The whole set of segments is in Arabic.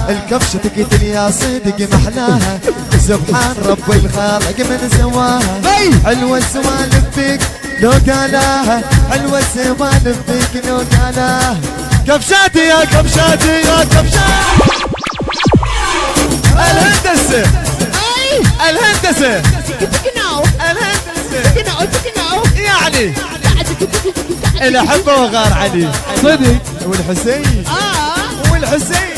الكبشة تقتل يا صدق محلاها، سبحان رب الخالق من سواها. حلوة السوالف فيك لو قالاها، حلوة السوالف فيك لو قالاها. كبشاتي يا كبشاتي يا كبشاتي. الهندسة الهندسة الهندسة يعني اللي احبه وغار علي صدق. والحسين والحسين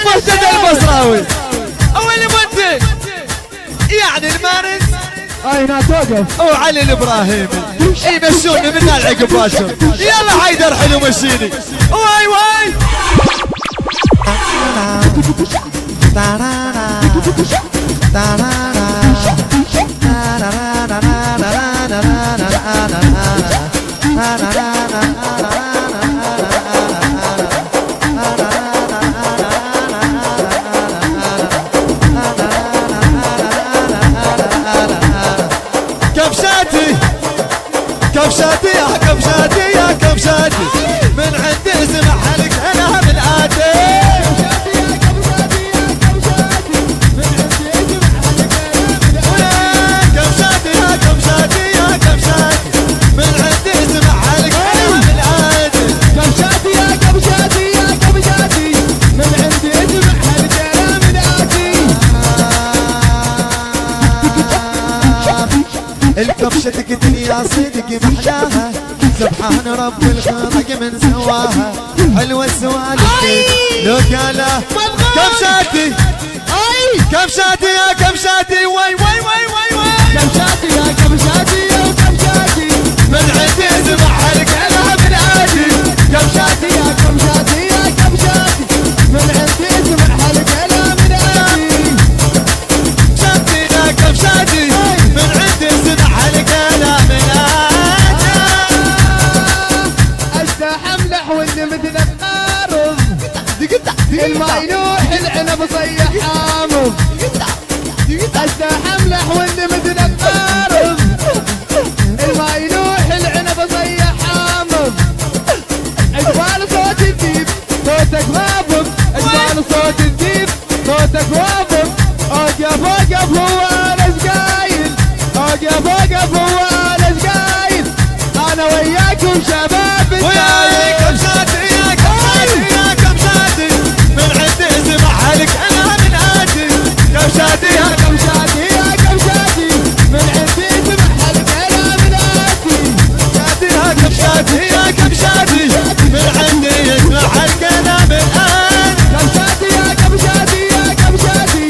مهتدى البصراوي اول منتج يعني المارس هنا توقف وعلي الابراهيمي يمشوني من العقب باشر. يلا حيدر حلو مشيني واي واي. كبشاتي كبشاتي يا كبشاتي يا كبشاتي، من عندي اسمع حلق انا من اتي. كبشاتي يا كبشاتي يا كبشاتي، من عندي اسمع حلق انا من اتي. كبشاتي يا كبشاتي يا كبشاتي، من عندي اسمع حلق انا من اتي. الكبشة تقتل يا صدق محلاها، سبحان رب الخالق من سواها. حلوة السوالف لو قاله. كبشاتي كبشاتي يا كبشاتي واي واي واي واي واي. كبشاتي يا كبشاتي يا كبشاتي، من عندي اسمع حلق انا من اتي. كبشاتي يا كبشاتي يا كبشاتي، من عندي اسمع حلق انا من اتي. كبشاتي يا كبشاتي، من عندي اسمع حلق انا من اتي. استحم لحو اللي مثل القارب، الماء ينوح العنب صيح حامض. استحم لحو اللي مثل القارب، الماء ينوح العنب صيح حامض. اقبال صوت الديب صوتك وافق، اقبال صوت الديب صوتك وافق. اوقف اوقف هو انا سقايل، اوقف اوقف هو انا سقايل. انا وياكم شباب وياي كبشاتي يا كبشاتي يا كبشاتي، من عندي اسمع حلق انا من اتي. كبشاتي يا كبشاتي يا كبشاتي، من عندي اسمع حلق انا من اتي. كبشاتي يا كبشاتي يا كبشاتي، من عندي اسمع حلق انا من اتي. كبشاتي يا كبشاتي يا كبشاتي،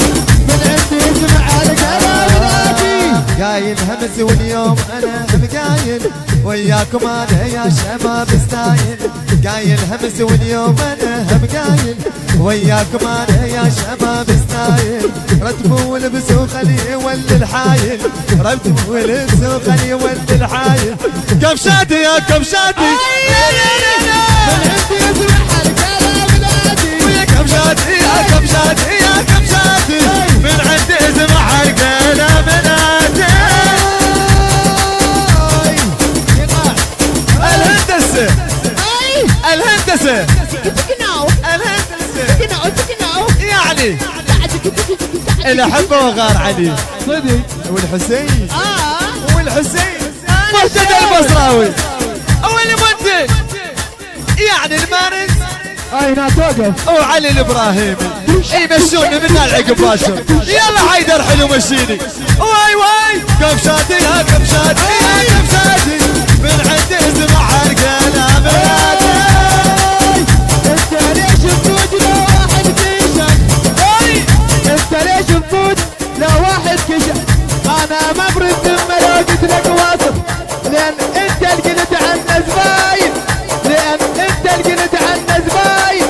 من عندي اسمع حلق انا من اتي. قايل همس واليوم انا بقايل، وياكم انا يا شباب ستايل. قايل همس واليوم انا بقايل، وياكم انا يا شباب ستايل. رتبوا والبسوا خلي يولي الحايل، رتبوا والبسوا خلي يولي الحايل. كبشاتي يا كبشاتي، من عندي اسمع حلق انا من اتي. ويا كبشاتي يا كبشاتي يا كبشاتي، من عندي اسمع حلق انا من اتي. الهندسة الهندسة الهندسة يعني اللي احبه وغار علي صدق. والحسين والحسين مهتدى البصراوي اول منتج يعني المارس هنا توقف وعلي الابراهيمي يمشوني من العقب باشر. يلا حيدر حلو مشيني واي واي. كبشاتي يا كبشاتي يا كبشاتي، من عندي اسمع حرق انا من اتي. انت ليش تفوت لو واحد كشك؟ انت ليش تفوت لو واحد كشك؟ انا مبرد ذمه لو قلت لك واصف، لان انت اللي قلت عنا زباين، لان انت اللي قلت عنا زباين.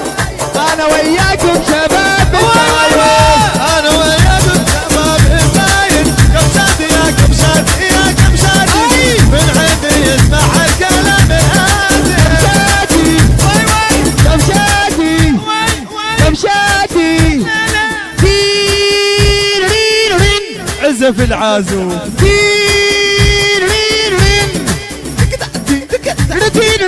انا وياكم شباب انا وياكم شباب زاين. كبشاتي يا كبشاتي يا كبشاتي، من عندي يسمع الكلام هادي. كبشاتي كبشاتي عزف العازوف روتين